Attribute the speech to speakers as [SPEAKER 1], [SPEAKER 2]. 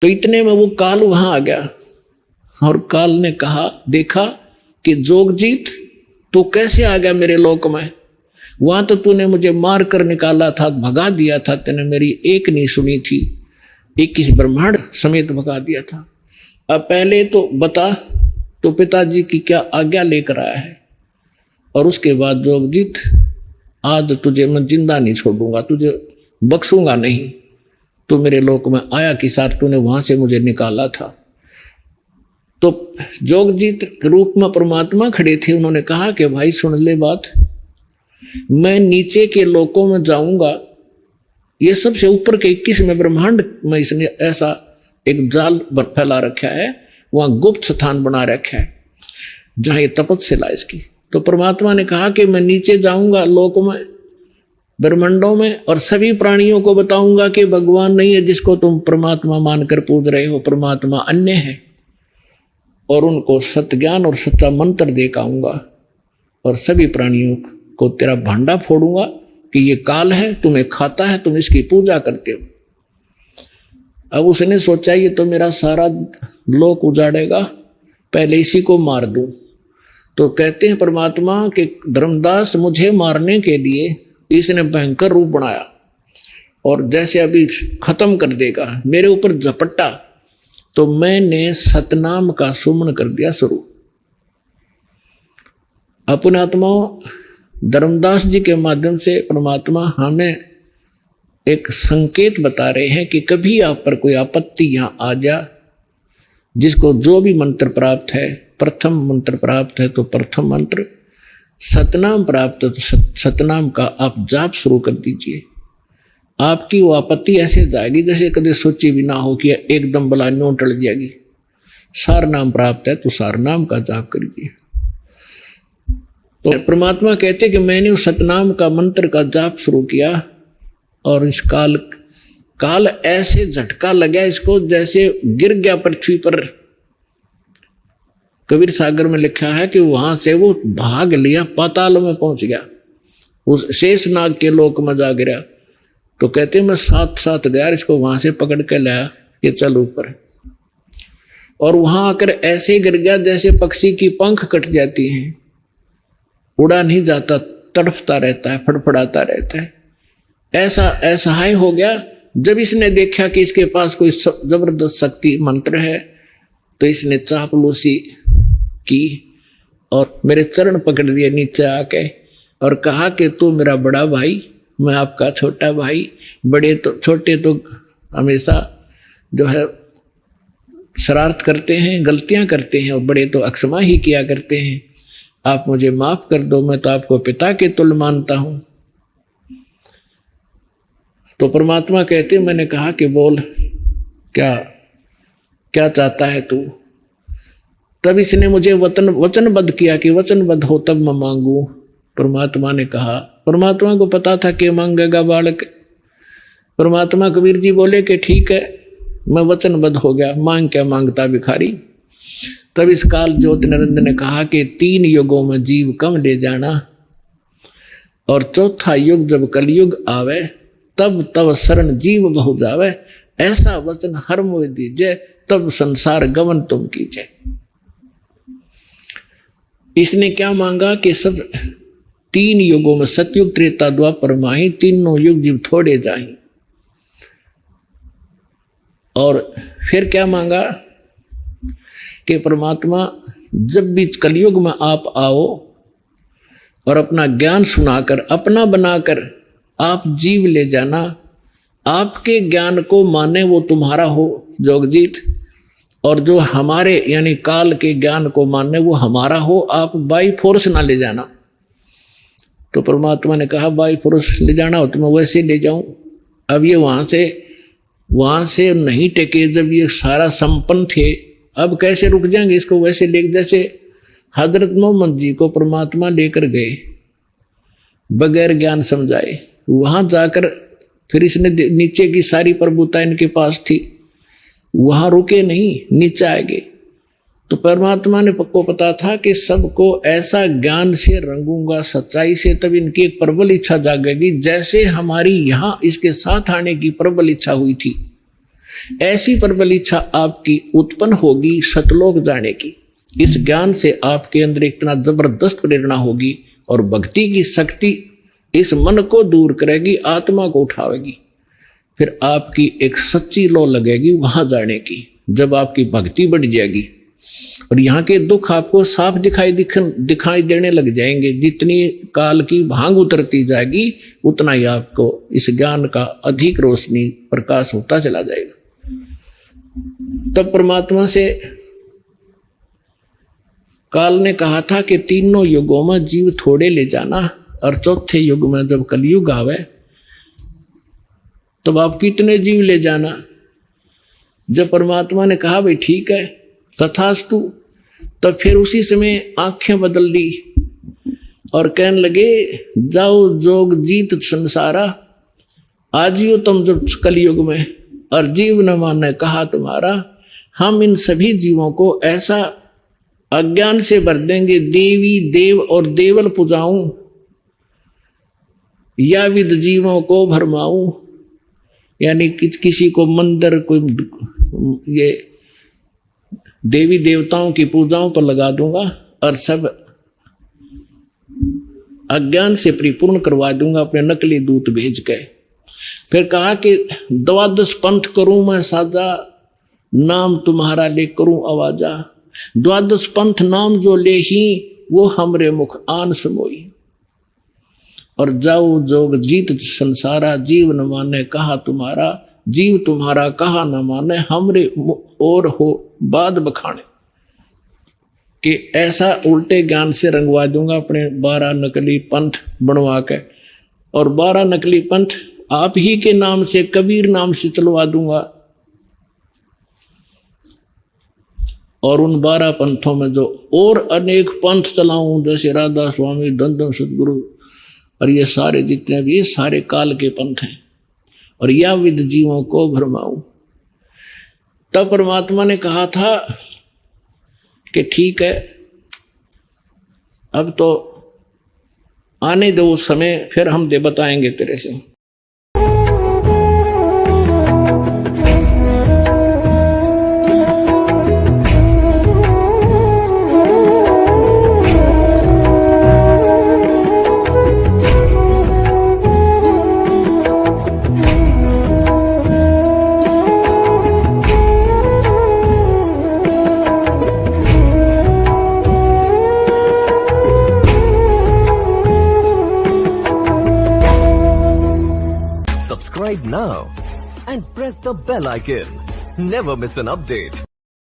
[SPEAKER 1] तो इतने में वो काल वहां आ गया और काल ने कहा, देखा कि जोगजीत तू कैसे आ गया मेरे लोक में, वहां तो तूने मुझे मार कर निकाला था, भगा दिया था, तूने मेरी एक नहीं सुनी थी, 21 ब्रह्मांड समेत भगा दिया था। अब पहले तो बता तो पिताजी की क्या आज्ञा लेकर आया है, और उसके बाद जोगजीत आज तुझे मैं जिंदा नहीं छोड़ूंगा, तुझे बख्शूंगा नहीं। तू मेरे लोक में आया कि साथ तूने वहां से मुझे निकाला था। तो जोगजीत के रूप में परमात्मा खड़े थे, उन्होंने कहा कि भाई सुन ले बात, मैं नीचे के लोकों में जाऊंगा, ये सबसे ऊपर के 21वें ब्रह्मांड में इसने ऐसा एक जाल फैला रखा है, वहां गुप्त स्थान बना रखा है जहां ये तपस्या इसकी। तो परमात्मा ने कहा कि मैं नीचे जाऊंगा लोक में, ब्रह्मांडों में, और सभी प्राणियों को बताऊंगा कि भगवान नहीं है जिसको तुम परमात्मा मानकर पूज रहे हो, परमात्मा अन्य है, और उनको सत्य ज्ञान और सच्चा मंत्र दे के आऊंगा, और सभी प्राणियों को तेरा भांडा फोड़ूंगा कि ये काल है, तुम्हें खाता है, तुम इसकी पूजा करते हो। अब उसने सोचा ये तो मेरा सारा लोक उजाड़ेगा, पहले इसी को मार दूं। तो कहते हैं परमात्मा कि धर्मदास मुझे मारने के लिए इसने भयंकर रूप बनाया, और जैसे अभी खत्म कर देगा, मेरे ऊपर झपट्टा, तो मैंने सतनाम का सुमन कर दिया शुरू। अपने आत्मा धर्मदास जी के माध्यम से परमात्मा हमें एक संकेत बता रहे हैं कि कभी आप पर कोई आपत्ति यहां आ जा, जिसको जो भी मंत्र प्राप्त है, प्रथम मंत्र प्राप्त है तो प्रथम मंत्र, सतनाम प्राप्त है तो सतनाम का आप जाप शुरू कर दीजिए। आपकी वो आपत्ति ऐसे जाएगी जैसे कभी सोची भी ना हो कि एकदम बला न्यू टल जाएगी। सार नाम प्राप्त है तो सार नाम का जाप करिए। तो परमात्मा कहते कि मैंने उस सतनाम का मंत्र का जाप शुरू किया, और इस काल ऐसे झटका लगा इसको जैसे गिर गया पृथ्वी पर। कबीर सागर में लिखा है कि वहां से वो भाग लिया, पाताल में पहुंच गया, उस शेषनाग के लोक में जा गिरा। तो कहते मैं साथ साथ गया, इसको वहां से पकड़ के लाया कि चल ऊपर, और वहां आकर ऐसे गिर गया जैसे पक्षी की पंख कट जाती हैं, उड़ा नहीं जाता, तड़फता रहता है, फड़फड़ाता रहता है। ऐसा असहाय हो गया। जब इसने देखा कि इसके पास कोई जबरदस्त शक्ति मंत्र है, तो इसने चापलूसी की और मेरे चरण पकड़ दिए नीचे आके, और कहा कि तू मेरा बड़ा भाई, मैं आपका छोटा भाई। बड़े तो छोटे तो हमेशा जो है शरारत करते हैं, गलतियां करते हैं, और बड़े तो अक्षमा ही किया करते हैं। आप मुझे माफ कर दो, मैं तो आपको पिता के तुल्य मानता हूं। तो परमात्मा कहते मैंने कहा कि बोल क्या क्या चाहता है तू। तब इसने मुझे वचनबद्ध किया कि वचनबद्ध हो तब मैं मांगू। परमात्मा ने कहा, परमात्मा को पता था कि मांगेगा बालक। परमात्मा कबीर जी बोले कि ठीक है, मैं वचनबद्ध हो गया, मांग क्या मांगता भिखारी। तब इस काल ज्योति नरेंद्र ने कहा कि 3 युगों में जीव कम ले जाना, और चौथा युग जब कलयुग आवे, तब तब शरण जीव बहु जावे। ऐसा वचन हर मोह दीजिए, तब संसार गमन तुम कीजिए। इसने क्या मांगा कि सब 3 युगों में, सतयुग त्रेता द्वापर माही, तीनों युग जीव थोड़े जाएं। और फिर क्या मांगा कि परमात्मा जब भी कलयुग में आप आओ और अपना ज्ञान सुनाकर, अपना बनाकर आप जीव ले जाना। आपके ज्ञान को माने वो तुम्हारा हो जोगजीत, और जो हमारे यानी काल के ज्ञान को माने वो हमारा हो। आप बाई फोर्स ना ले जाना। तो परमात्मा ने कहा बाई फोर्स ले जाना हो तो मैं वैसे ले जाऊं। अब ये वहां से नहीं टेके, जब ये सारा संपन्न थे, अब कैसे रुक जाएंगे इसको वैसे ले। जैसे हजरत मोहम्मद जी को परमात्मा लेकर गए बगैर ज्ञान समझाए, वहां जाकर फिर इसने नीचे की सारी प्रभुता इनके पास थी, वहां रुके नहीं, नीचे आए गए। तो परमात्मा ने को पता था कि सबको ऐसा ज्ञान से रंगूंगा, सच्चाई से, तब इनकी एक प्रबल इच्छा जागेगी, जैसे हमारी यहां इसके साथ आने की प्रबल इच्छा हुई थी। ऐसी प्रबल इच्छा आपकी उत्पन्न होगी सतलोक जाने की। इस ज्ञान से आपके अंदर इतना जबरदस्त प्रेरणा होगी और भक्ति की शक्ति इस मन को दूर करेगी, आत्मा को उठावेगी। फिर आपकी एक सच्ची लौ लगेगी वहां जाने की, जब आपकी भक्ति बढ़ जाएगी और यहाँ के दुख आपको साफ दिखाई देने लग जाएंगे। जितनी काल की भांग उतरती जाएगी उतना ही आपको इस ज्ञान का अधिक रोशनी प्रकाश होता चला जाएगा। तब परमात्मा से काल ने कहा था कि तीनों युगों में जीव थोड़े ले जाना और चौथे युग में जब कलयुग आवे तब आप कितने जीव ले जाना। जब परमात्मा ने कहा भाई ठीक है तथास्तु, तब फिर उसी समय आंखें बदल ली और कहने लगे जाओ जोग जीत संसारा, आजियो तुम जब कलयुग में और जीव न माने कहा तुम्हारा। हम इन सभी जीवों को ऐसा अज्ञान से भर देंगे, देवी देव और देवल पुजाऊं या विद जीवों को भरमाऊं, यानी किसी को मंदिर कोई ये देवी देवताओं की पूजाओं पर लगा दूंगा और सब अज्ञान से परिपूर्ण करवा दूंगा अपने नकली दूत भेज के। फिर कहा कि 12 पंथ करूं मैं साजा, नाम तुम्हारा ले करूं आवाजा। 12 पंथ नाम जो ले ही वो हमरे मुख आन समोई। और जाओ जोग जीत संसारा, जीव न माने कहा तुम्हारा, जीव तुम्हारा कहा न माने हमरे और हो बाद बखाने। कि ऐसा उल्टे ज्ञान से रंगवा दूंगा अपने 12 नकली पंथ बनवा के, और 12 नकली पंथ आप ही के नाम से कबीर नाम से चलवा दूंगा। और उन 12 पंथों में जो और अनेक पंथ चलाऊं, जैसे राधा स्वामी, धन सदगुरु और ये सारे जितने भी ये सारे काल के पंथ हैं, और या विद जीवों को भरमाऊं। तब परमात्मा ने कहा था कि ठीक है अब तो आने दो समय, फिर हम दे बताएंगे तेरे से।
[SPEAKER 2] Subscribe now and press the bell icon. Never miss an update.